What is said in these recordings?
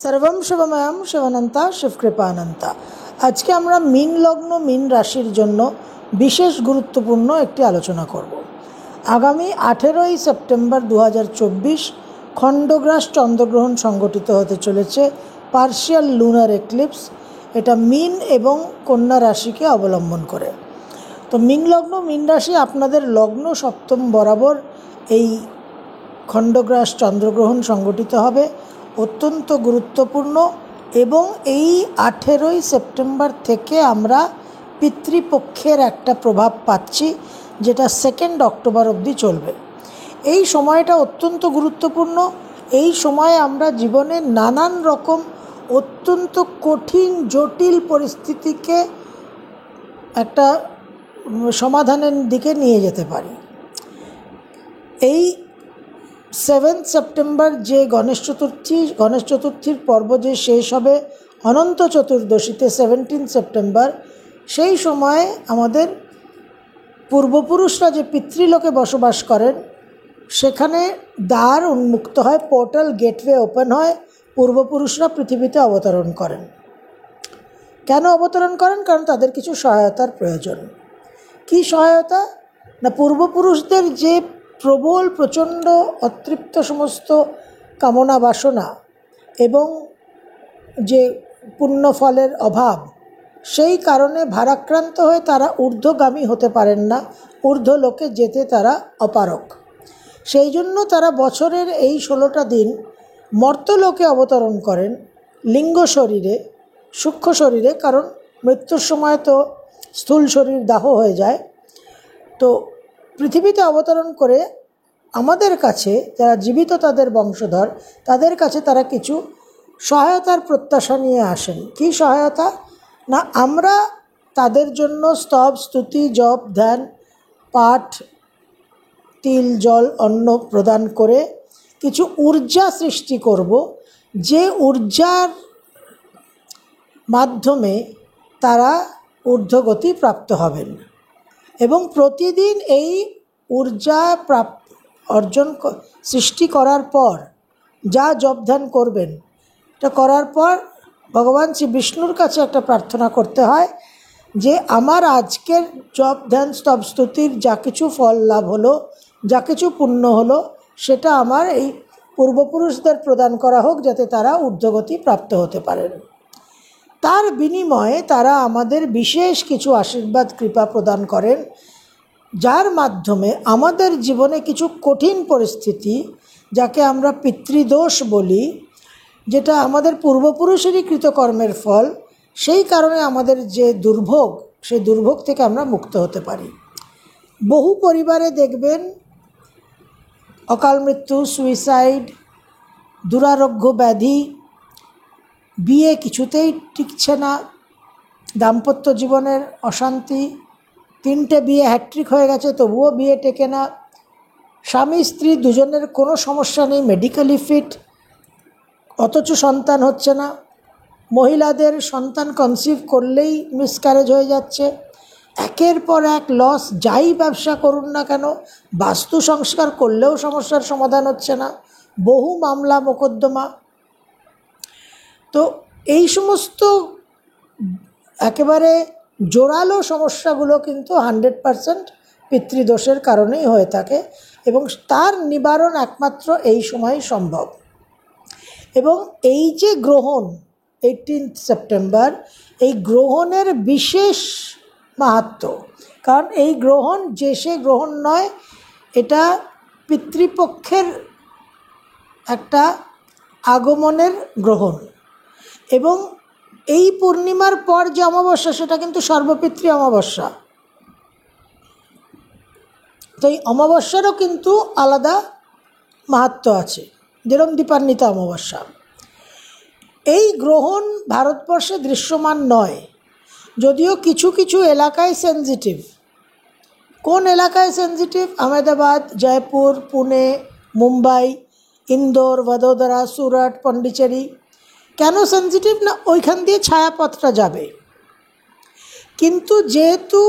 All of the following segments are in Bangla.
सर्वम शिवमयम शिवानंता शिवकृपानंता। आज के আমরা मीन लग्न मीन राशिर জন্য বিশেষ গুরুত্বপূর্ণ একটি আলোচনা করব। আগামী 18ই সেপ্টেম্বর 2024 খণ্ডগ্রাস চন্দ্রগ্রহণ সংঘটিত হতে চলেছে। পার্শিয়াল লুনার এক্লিপস, এটা মীন এবং কন্যা রাশিকে অবলম্বন করে। তো মীন লগ্ন মীন রাশি আপনাদের লগ্ন সপ্তম বরাবর এই খণ্ডগ্রাস চন্দ্রগ্রহণ সংঘটিত হবে, অত্যন্ত গুরুত্বপূর্ণ। এবং এই 18ই সেপ্টেম্বর থেকে আমরা পিতৃপক্ষের একটা প্রভাব পাচ্ছি, যেটা 2 অক্টোবর অবধি চলবে। এই সময়টা অত্যন্ত গুরুত্বপূর্ণ। এই সময়ে আমরা জীবনে নানান রকম অত্যন্ত কঠিন জটিল পরিস্থিতিকে একটা সমাধানের দিকে নিয়ে যেতে পারি। এই 7 সেপ্টেম্বর যে গণেশ চতুর্থীর পর্ব যে শেষ হবে অনন্ত চতুর্দশীতে 17 সেপ্টেম্বর, সেই সময়ে আমাদের পূর্বপুরুষরা যে পিতৃলোকে বসবাস করেন সেখানে দ্বার উন্মুক্ত হয়, পোর্টাল গেটওয়ে ওপেন হয়, পূর্বপুরুষরা পৃথিবীতে অবতরণ করেন। কেন অবতরণ করেন? কারণ তাদের কিছু সহায়তার প্রয়োজন। কি সহায়তা? না, পূর্বপুরুষদের যে প্রবল প্রচণ্ড অতৃপ্ত সমস্ত কামনা বাসনা এবং যে পুণ্যফলের অভাব, সেই কারণে ভারাক্রান্ত হয়ে তারা ঊর্ধ্বগামী হতে পারেন না, ঊর্ধ্বলোকে যেতে তারা অপারগ। সেই জন্য তারা বছরের এই 16টা দিন মর্তলোকে অবতরণ করেন লিঙ্গ শরীরে, সূক্ষ্ম শরীরে, কারণ মৃত্যুর সময় তো স্থূল শরীর দাহ হয়ে যায়। তো পৃথিবীতে অবতরণ করে আমাদের কাছে যারা জীবিত তাদের বংশধর, তাদের কাছে তারা কিছু সহায়তার প্রত্যাশা নিয়ে আসেন। কি সহায়তা? না, আমরা তাদের জন্য স্তব স্তুতি জপ ধ্যান পাঠ তিল জল অন্ন প্রদান করে কিছু ঊর্জা সৃষ্টি করব, যে ঊর্জার মাধ্যমে তারা ঊর্ধ্বগতি প্রাপ্ত হবেন। এবং প্রতিদিন এই ঊর্জা সৃষ্টি করার পর যা জপ ধ্যান করবেন, এটা করার পর ভগবান শ্রী বিষ্ণুর কাছে একটা প্রার্থনা করতে হয় যে আমার আজকের জপ ধ্যান স্তব স্তুতির যা কিছু ফল লাভ হলো, যা কিছু পুণ্য হলো, সেটা আমার এই পূর্বপুরুষদের প্রদান করা হোক, যাতে তারা ঊর্ধ্বগতি প্রাপ্ত হতে পারেন। তার বিনিময়ে তারা আমাদের বিশেষ কিছু আশীর্বাদ কৃপা প্রদান করেন, যার মাধ্যমে আমাদের জীবনে কিছু কঠিন পরিস্থিতি, যাকে আমরা পিতৃদোষ বলি, যেটা আমাদের পূর্বপুরুষেরই কৃতকর্মের ফল, সেই কারণে আমাদের যে দুর্ভোগ, সেই দুর্ভোগ থেকে আমরা মুক্ত হতে পারি। বহু পরিবারে দেখবেন অকাল মৃত্যু, সুইসাইড, দুরারোগ্য ব্যাধি, বিয়ে কিছুতেই টিকছে না, দাম্পত্য জীবনের অশান্তি, 3টে বিয়ে হ্যাট্রিক হয়ে গেছে তবুও বিয়ে টেকে না, স্বামী স্ত্রী দুজনের কোনো সমস্যা নেই, মেডিকেলি ফিট, অথচ সন্তান হচ্ছে না, মহিলাদের সন্তান কনসিভ করলেই মিসক্যারেজ হয়ে যাচ্ছে, একের পর এক লস, যাই ব্যবসা করুন না কেন, বাস্তু সংস্কার করলেও সমস্যার সমাধান হচ্ছে না, বহু মামলা মোকদ্দমা। তো এই সমস্ত একেবারে জোরালো সমস্যাগুলো কিন্তু 100% পিতৃদোষের কারণেই হয়ে থাকে, এবং তার নিবারণ একমাত্র এই সময়ই সম্ভব। এবং এই যে গ্রহণ 18 সেপ্টেম্বর, এই গ্রহণের বিশেষ মাহাত্ম্য, কারণ এই গ্রহণ যে সে গ্রহণ নয়, এটা পিতৃপক্ষের একটা আগমনের গ্রহণ। এবং এই পূর্ণিমার পর যে অমাবস্যা, সেটা কিন্তু সর্বপিতৃ অমাবস্যা। তো এই অমাবস্যারও কিন্তু আলাদা মাহাত্ম্য আছে, যেরকম দীপান্বিতা অমাবস্যা। এই গ্রহণ ভারতবর্ষে দৃশ্যমান নয়, যদিও কিছু কিছু এলাকায় সেনজিটিভ। কোন এলাকায় সেনজিটিভ? আহমেদাবাদ, জয়পুর, পুনে, মুম্বাই, ইন্দোর, ভদোদরা, সুরাট, পন্ডিচেরি। কেন সেনজিটিভ? না, ওইখান দিয়ে ছায়াপথটা যাবে। কিন্তু যেহেতু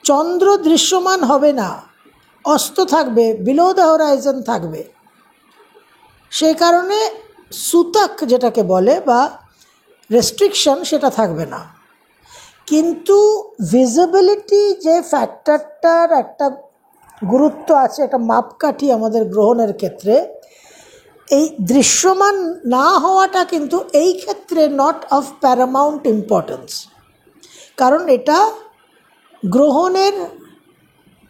চন্দ্র দৃশ্যমান হবে না, অস্ত থাকবে, বিলো দ্য হরাইজন থাকবে, সেই কারণে সুতক যেটাকে বলে বা রেস্ট্রিকশন সেটা থাকবে না। কিন্তু ভিজিবিলিটি যে ফ্যাক্টরটার একটা গুরুত্ব আছে, একটা মাপকাঠি আমাদের গ্রহণের ক্ষেত্রে, এই দৃশ্যমান না হওয়াটা কিন্তু এই ক্ষেত্রে নট অফ প্যারামাউন্ট ইম্পর্টেন্স, কারণ এটা গ্রহণের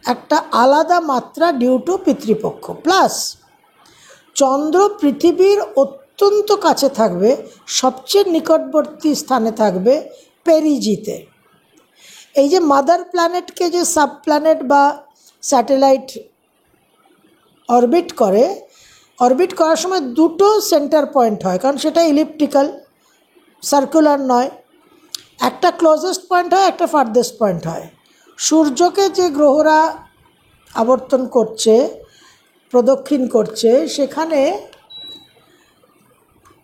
একটা আলাদা মাত্রা ডিউ টু পিতৃপক্ষ। প্লাস চন্দ্র পৃথিবীর অত্যন্ত কাছে থাকবে, সবচেয়ে নিকটবর্তী স্থানে থাকবে পেরিজিতে। এই যে মাদার প্ল্যানেটকে যে সাব প্ল্যানেট বা স্যাটেলাইট অরবিট করে, অরবিট করার সময় দুটো সেন্টার পয়েন্ট হয়, কারণ সেটা ইলিপ্টিক্যাল, সার্কুলার নয়। একটা ক্লোজেস্ট পয়েন্ট হয়, একটা ফার্দেস্ট পয়েন্ট হয়। সূর্যকে যে গ্রহরা আবর্তন করছে, প্রদক্ষিণ করছে, সেখানে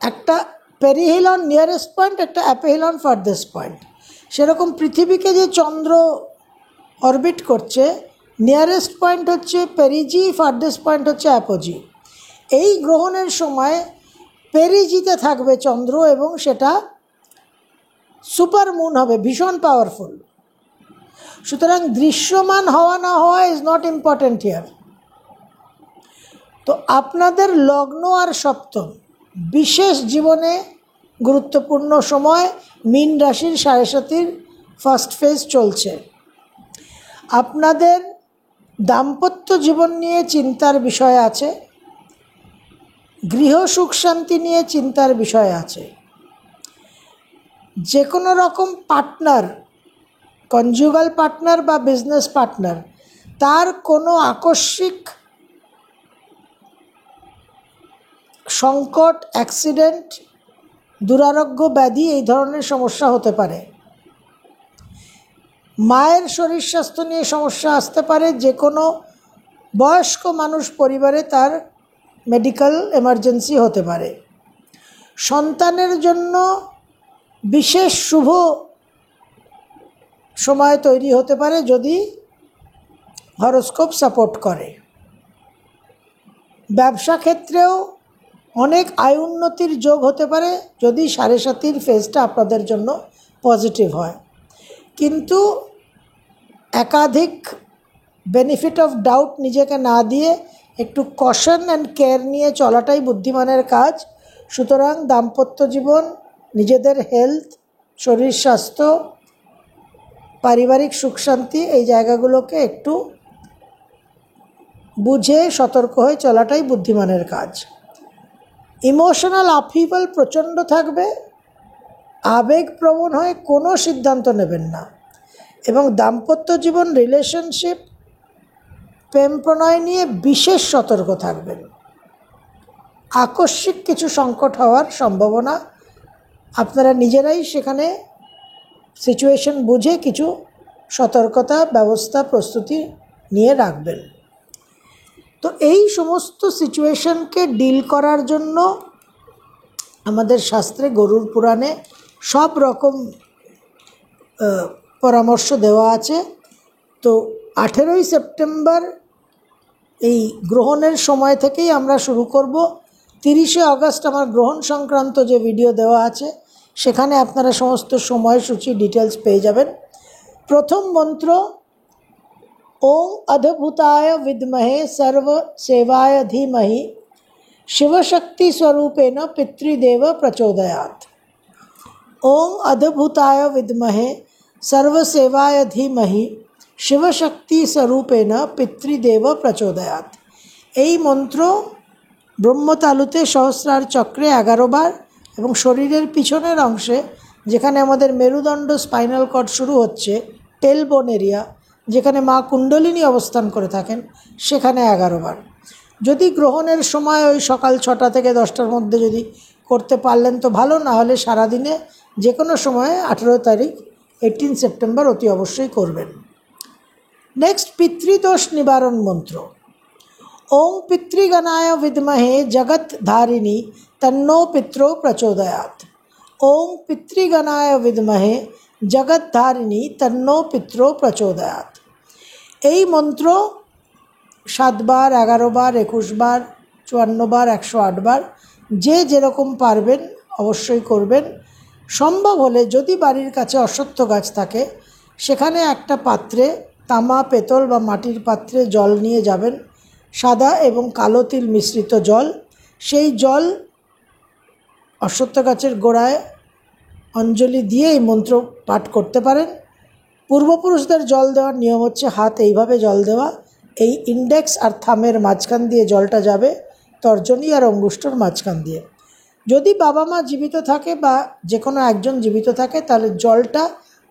একটা পেরিহেলন নিয়ারেস্ট পয়েন্ট, একটা অ্যাপোহেলন ফার্দেস্ট পয়েন্ট। সেরকম পৃথিবীকে যে চন্দ্র অরবিট করছে, নিয়ারেস্ট পয়েন্ট হচ্ছে পেরিজি, ফার্দেস্ট পয়েন্ট হচ্ছে অ্যাপোজি। এই গ্রহণের সময় পেরিজিতে থাকবে চন্দ্র এবং সেটা সুপার মুন হবে, ভীষণ পাওয়ারফুল। সুতরাং দৃশ্যমান হওয়া না হওয়া ইজ নট ইম্পর্ট্যান্ট হিয়ার। তো আপনাদের লগ্ন আর সপ্তম বিশেষ জীবনে গুরুত্বপূর্ণ সময়। মীন রাশির 7.5 ফার্স্ট ফেজ চলছে। আপনাদের দাম্পত্য জীবন নিয়ে চিন্তার বিষয় আছে, গৃহ সুখ শান্তি নিয়ে চিন্তার বিষয় আছে। যে কোনো রকম পার্টনার, কনজুগাল পার্টনার বা বিজনেস পার্টনার, তার কোনো আকস্মিক সংকট, অ্যাক্সিডেন্ট, দুরারোগ্য ব্যাধি, এই ধরনের সমস্যা হতে পারে। মায়ের শরীর স্বাস্থ্য নিয়ে সমস্যা আসতে পারে। যে কোনো বয়স্ক মানুষ পরিবারে তার মেডিকেল এমার্জেন্সি হতে পারে। সন্তানের জন্য বিশেষ শুভ সময় তৈরি হতে পারে যদি হরোস্কোপ সাপোর্ট করে। ব্যবসা ক্ষেত্রেও অনেক আয় উন্নতির যোগ হতে পারে যদি 7.5 ফেজটা আপনাদের জন্য পজিটিভ হয়। কিন্তু একাধিক বেনিফিট অফ ডাউট নিজেকে না দিয়ে একটু কশন অ্যান্ড কেয়ার নিয়ে চলাটাই বুদ্ধিমানের কাজ। সুতরাং দাম্পত্য জীবন, নিজেদের হেলথ, শরীর স্বাস্থ্য, পারিবারিক সুখ শান্তি, এই জায়গাগুলোকে একটু বুঝে সতর্ক হয়ে চলাটাই বুদ্ধিমানের কাজ। ইমোশনাল আপহিভাল প্রচণ্ড থাকবে, আবেগপ্রবণ হয়ে কোনো সিদ্ধান্ত নেবেন না। এবং দাম্পত্য জীবন, রিলেশনশিপ, প্রেম প্রণয় নিয়ে বিশেষ সতর্ক থাকবেন। আকস্মিক কিছু সংকট হওয়ার সম্ভাবনা, আপনারা নিজেরাই সেখানে সিচুয়েশন বুঝে কিছু সতর্কতা ব্যবস্থা প্রস্তুতি নিয়ে রাখবেন। তো এই সমস্ত সিচুয়েশনকে ডিল করার জন্য আমাদের শাস্ত্রে, গরুর পুরাণে সব রকম পরামর্শ দেওয়া আছে। তো 18ই সেপ্টেম্বর এই গ্রহণের সময় থেকেই আমরা শুরু করব। 30শে আগস্ট আমার গ্রহণ সংক্রান্ত যে ভিডিও দেওয়া আছে সেখানে আপনারা সমস্ত সময়সূচি ডিটেলস পেয়ে যাবেন। প্রথম মন্ত্র, ওং অদ্ভুতায় বিদ্মহে সর্ব সেবায় ধীমহি শিবশক্তি স্বরূপেণ পিতৃদেব প্রচোদয়াৎ। ওং অদ্ভুতায় বিদ্মহে সর্ব সেবায় ধীমহি শিবশক্তি স্বরূপেণ পিতৃদেব প্রচোদয়াৎ। এই মন্ত্র ব্রহ্মতালুতে সহস্রার চক্রে 11 বার এবং শরীরের পিছনের অংশে, যেখানে আমাদের মেরুদণ্ড, স্পাইনাল কর্ড শুরু হচ্ছে, টেলবোন এরিয়া, যেখানে মা কুণ্ডলিনী অবস্থান করে থাকেন, সেখানে 11 বার। যদি গ্রহণের সময় ওই সকাল 6টা থেকে 10টার মধ্যে যদি করতে পারলেন তো ভালো, না হলে সারাদিনে যে কোনো সময়ে 18 তারিখ 18 সেপ্টেম্বর অতি অবশ্যই করবেন। নেক্সট, পিতৃদোষ নিবারণ মন্ত্র। ওং পিতৃগণায় বিদ্মহে জগৎধারিণী তন্নো পিত্রো প্রচোদয়াৎ। ওং পিতৃগণায় বিদ্মহে জগৎধারিণী তন্নো পিত্রো প্রচোদয়াৎ। এই মন্ত্র 7 বার, 11 বার, 21 বার, 54 বার, 108 বার যে যেরকম পারবেন অবশ্যই করবেন। সম্ভব হলে যদি বাড়ির কাছে অশ্বত্থ গাছ থাকে সেখানে একটা পাত্রে, তামা, পেতল বা মাটির পাত্রে জল নিয়ে যাবেন, সাদা এবং কালো তিল মিশ্রিত জল। সেই জল অশ্বত্থ গাছের গোড়ায় অঞ্জলি দিয়ে এই মন্ত্র পাঠ করতে পারেন। পূর্বপুরুষদের জল দেওয়ার নিয়ম হচ্ছে হাত এইভাবে জল দেওয়া, এই ইন্ডেক্স আর থামের মাঝখান দিয়ে জলটা যাবে, তর্জনী আর অঙ্গুষ্ঠর মাঝখান দিয়ে। যদি বাবা মা জীবিত থাকে বা যে কোনো একজন জীবিত থাকে তাহলে জলটা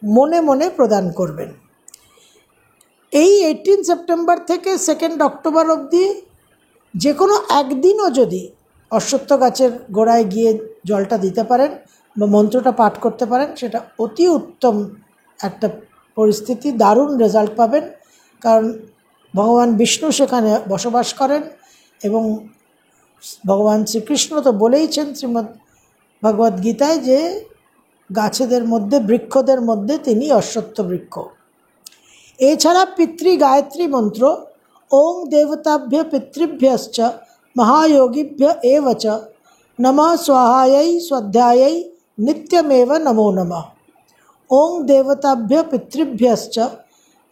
মনে মনে প্রদান করবেন। এই 18 সেপ্টেম্বর থেকে 2 অক্টোবর অবধি যে কোনো একদিনও যদি অশ্বত্থ গাছের গোড়ায় গিয়ে জলটা দিতে পারেন বা মন্ত্রটা পাঠ করতে পারেন, সেটা অতি উত্তম একটা পরিস্থিতি, দারুণ রেজাল্ট পাবেন। কারণ ভগবান বিষ্ণু সেখানে বসবাস করেন এবং ভগবান শ্রীকৃষ্ণ তো বলেইছেন শ্রীমদ্ ভগবদ্ গীতায় যে গাছেদের মধ্যে, বৃক্ষদের মধ্যে তিনি অশ্বত্থ বৃক্ষ। এছাড়া পিতৃ গায়ত্রী মন্ত্র ওং দেবতাভ্য পিতৃভ্যশ্চ মহাযোগীভ্য এব চ নমঃ স্বাহাयै স্বাধ্যাयै নিত্যমেব নমো নমঃ। ওং দেবতাভ্য পিতৃভ্যশ্চ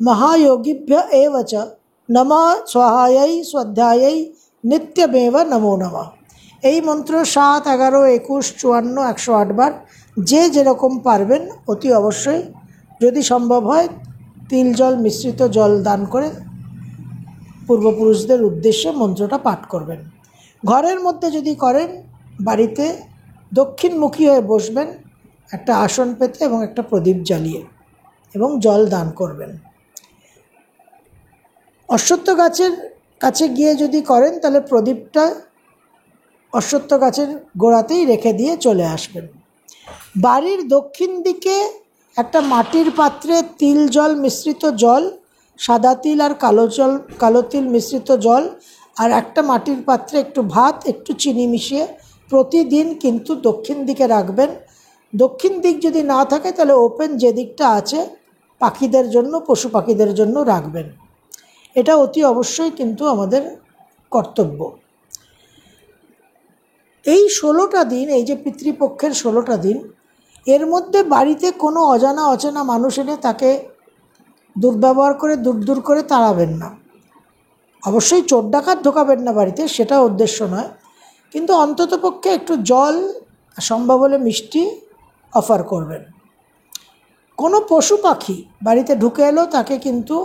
মহাযোগীভ্য এব চ নমঃ স্বাহাयै স্বাধ্যাयै নিত্যমেব নমো নমঃ। এই মন্ত্র 7, 11, 21, 54, 108 বার যে যেরকম পারবেন অতি অবশ্যই, যদি সম্ভব হয় তিল জল মিশ্রিত জল দান করে পূর্বপুরুষদের উদ্দেশ্যে মন্ত্রটা পাঠ করবেন। ঘরের মধ্যে যদি করেন, বাড়িতে দক্ষিণমুখী হয়ে বসবেন, একটা আসন পেতে এবং একটা প্রদীপ জ্বালিয়ে, এবং জল দান করবেন। অশ্বত্থ গাছের কাছে গিয়ে যদি করেন তাহলে প্রদীপটা অশ্বত্থ গাছের গোড়াতেই রেখে দিয়ে চলে আসবেন। বাড়ির দক্ষিণ দিকে একটা মাটির পাত্রে তিল জল মিশ্রিত জল, সাদা তিল আর কালো তিল মিশ্রিত জল, আর একটা মাটির পাত্রে একটু ভাত, একটু চিনি মিশিয়ে প্রতিদিন কিন্তু দক্ষিণ দিকে রাখবেন। দক্ষিণ দিক যদি না থাকে তাহলে ওপেন যে দিকটা আছে পাখিদের জন্য, পশু পাখিদের জন্য রাখবেন। এটা অতি অবশ্যই কিন্তু আমাদের কর্তব্য। এই 16টা দিন, এই যে পিতৃপক্ষের 16টা দিন, এর মধ্যে বাড়িতে কোনো অজানা অচেনা মানুষ এনে তাকে দুর্ব্যবহার করে দূর করে তাড়াবেন না। অবশ্যই চোর ডাকাত ঢোকাবেন না বাড়িতে, সেটা উদ্দেশ্য নয়, কিন্তু অন্ততপক্ষে একটু জল, সম্ভব হলে মিষ্টি অফার করবেন। কোনো পশু পাখি বাড়িতে ঢুকে এলো তাকে কিন্তু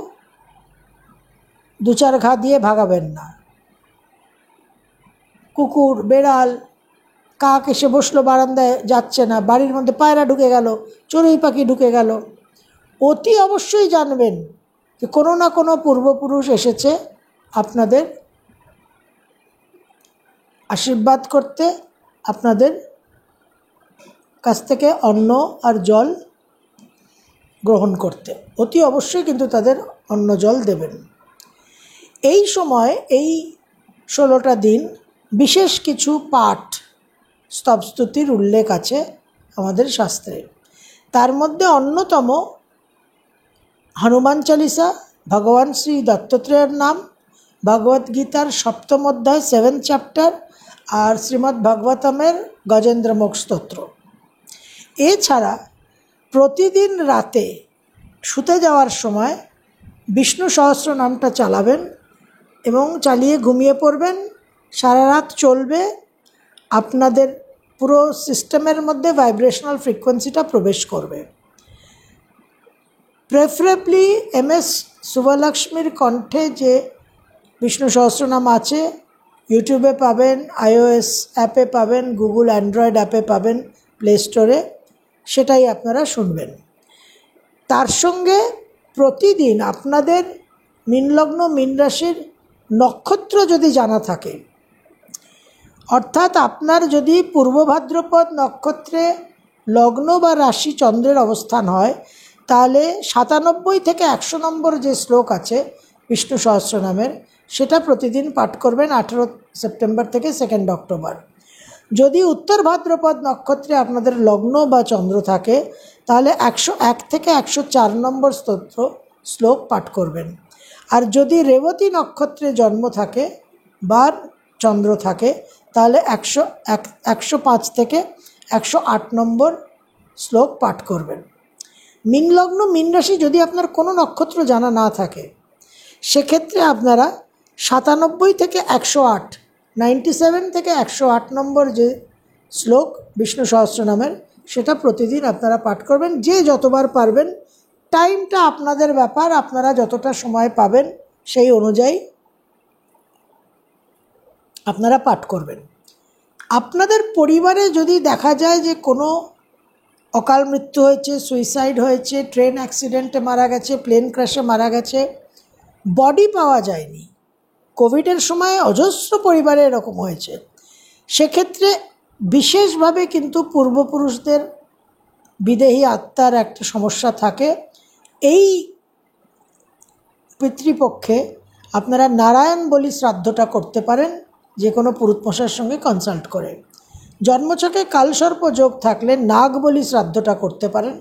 2-4 ঘা দিয়ে ভাগাবেন না। কুকুর, বেড়াল, কাক এসে বসলো বারান্দায়, যাচ্ছে না, বাড়ির মধ্যে পায়রা ঢুকে গেল, চড়ুই পাখি ঢুকে গেল, অতি অবশ্যই জানবেন যে কোনো না কোনো পূর্বপুরুষ এসেছে আপনাদের আশীর্বাদ করতে, আপনাদের কাছ থেকে অন্ন আর জল গ্রহণ করতে। অতি অবশ্যই কিন্তু তাদের অন্ন জল দেবেন। এই সময়, এই 16টা দিন বিশেষ কিছু পাঠ স্তবস্তুতির উল্লেখ আছে আমাদের শাস্ত্রে। তার মধ্যে অন্যতম হনুমান চালিসা, ভগবান শ্রী দত্তাত্রেয়ের নাম, ভগবদ্গীতার 7ম অধ্যায় 7th চ্যাপ্টার, আর শ্রীমদ্ ভাগবতমের গজেন্দ্রমোক্ষ স্তোত্র। এছাড়া প্রতিদিন রাতে শুতে যাওয়ার সময় বিষ্ণু সহস্র নামটা চালাবেন এবং চালিয়ে ঘুমিয়ে পড়বেন। সারা রাত চলবে, আপনাদের পুরো সিস্টেমের মধ্যে ভাইব্রেশনাল ফ্রিকোয়েন্সিটা প্রবেশ করবে। প্রেফারেবলি MS শুভলক্ষ্মীর কণ্ঠে যে বিষ্ণু সহস্রনাম আছে, ইউটিউবে পাবেন, iOS অ্যাপে পাবেন, গুগল অ্যান্ড্রয়েড অ্যাপে পাবেন, প্লে স্টোরে, সেটাই আপনারা শুনবেন। তার সঙ্গে প্রতিদিন আপনাদের মীনলগ্ন, মীন রাশির নক্ষত্র যদি জানা থাকে, অর্থাৎ আপনার যদি পূর্ব ভাদ্রপদ নক্ষত্রে লগ্ন বা রাশি চন্দ্রের অবস্থান হয়, তাহলে 97 থেকে 100 নম্বর যে শ্লোক আছে বিষ্ণু সহস্রনামের, সেটা প্রতিদিন পাঠ করবেন 18 সেপ্টেম্বর থেকে 2 অক্টোবর। যদি উত্তর ভাদ্রপদ নক্ষত্রে আপনাদের লগ্ন বা চন্দ্র থাকে তাহলে 101 থেকে 104 নম্বর শ্লোক পাঠ করবেন। আর যদি রেবতী নক্ষত্রে জন্ম থাকে বা চন্দ্র থাকে তাহলে 105 থেকে 108 নম্বর শ্লোক পাঠ করবেন। মীন লগ্ন মীন রাশি যদি আপনার কোনো নক্ষত্র জানা না থাকে, সেক্ষেত্রে আপনারা 97 থেকে 108, 97 থেকে 108 নম্বর যে শ্লোক বিষ্ণু সহস্রনামের, সেটা প্রতিদিন আপনারা পাঠ করবেন। যে যতবার পারবেন, টাইমটা আপনাদের ব্যাপার, আপনারা যতটা সময় পাবেন সেই অনুযায়ী আপনারা পাঠ করবেন। আপনাদের পরিবারে যদি দেখা যায় যে কোনো অকাল মৃত্যু হয়েছে, সুইসাইড হয়েছে, ট্রেন অ্যাক্সিডেন্টে মারা গেছে, প্লেন ক্র্যাশে মারা গেছে, বডি পাওয়া যায়নি, কোভিডের সময় অজস্র পরিবারে এরকম হয়েছে, সেক্ষেত্রে বিশেষভাবে কিন্তু পূর্বপুরুষদের বিদেহী আত্মার একটা সমস্যা থাকে। এই পিতৃপক্ষে আপনারা নারায়ণ বলি শ্রাদ্ধটা করতে পারেন, যে কোনো পুরোহিত মশাইয়ের সঙ্গে কনসাল্ট করে। জন্মছকে কালসর্প যোগ থাকলে নাগ বলি শ্রাদ্ধটা করতে পারেন।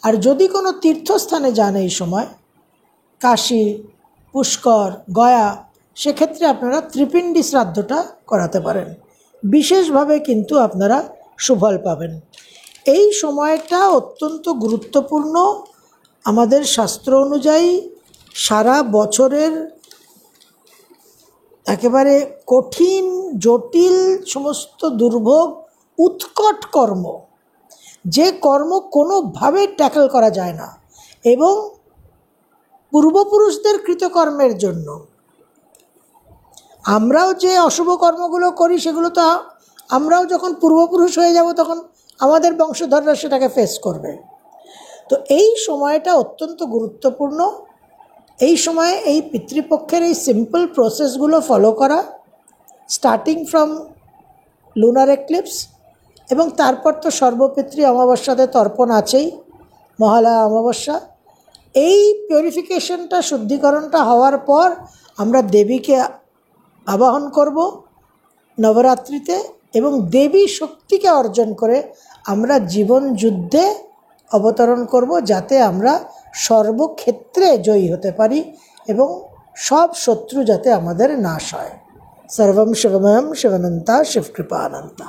আর যদি কোনো তীর্থস্থানে যান এই সময়, কাশী, পুষ্কর, গয়া, সেক্ষেত্রে আপনারা ত্রিপিণ্ডী শ্রাদ্ধটা করাতে পারেন। বিশেষভাবে কিন্তু আপনারা সুফল পাবেন। এই সময়টা অত্যন্ত গুরুত্বপূর্ণ। আমাদের শাস্ত্র অনুযায়ী সারা বছরের একেবারে কঠিন জটিল সমস্ত দুর্ভোগ, উৎকট কর্ম, যে কর্ম কোনোভাবে ট্যাকল করা যায় না, এবং পূর্বপুরুষদের কৃতকর্মের জন্য আমরাও যে অশুভ কর্মগুলো করি, সেগুলো তো আমরাও যখন পূর্বপুরুষ হয়ে যাব তখন আমাদের বংশধররা সেটাকে ফেস করবে। তো এই সময়টা অত্যন্ত গুরুত্বপূর্ণ। এই সময়ে এই পিতৃপক্ষের এই সিম্পল প্রসেসগুলো ফলো করা, স্টার্টিং ফ্রম লুনার এক্লিপস, এবং তারপর তো সর্বপিতৃ অমাবস্যাতে তর্পণ আছেই, মহালয়া অমাবস্যা। এই পিউরিফিকেশনটা, শুদ্ধিকরণটা হওয়ার পর আমরা দেবীকে আবাহন করব নবরাত্রিতে, এবং দেবী শক্তিকে অর্জন করে আমরা জীবন যুদ্ধে অবতরণ করব, যাতে আমরা সর্বক্ষেত্রে জয়ী হতে পারি এবং সব শত্রু যাতে আমাদের নাশ হয়। সর্বম শিবময়ম শিবানন্তা শিবকৃপানন্তা।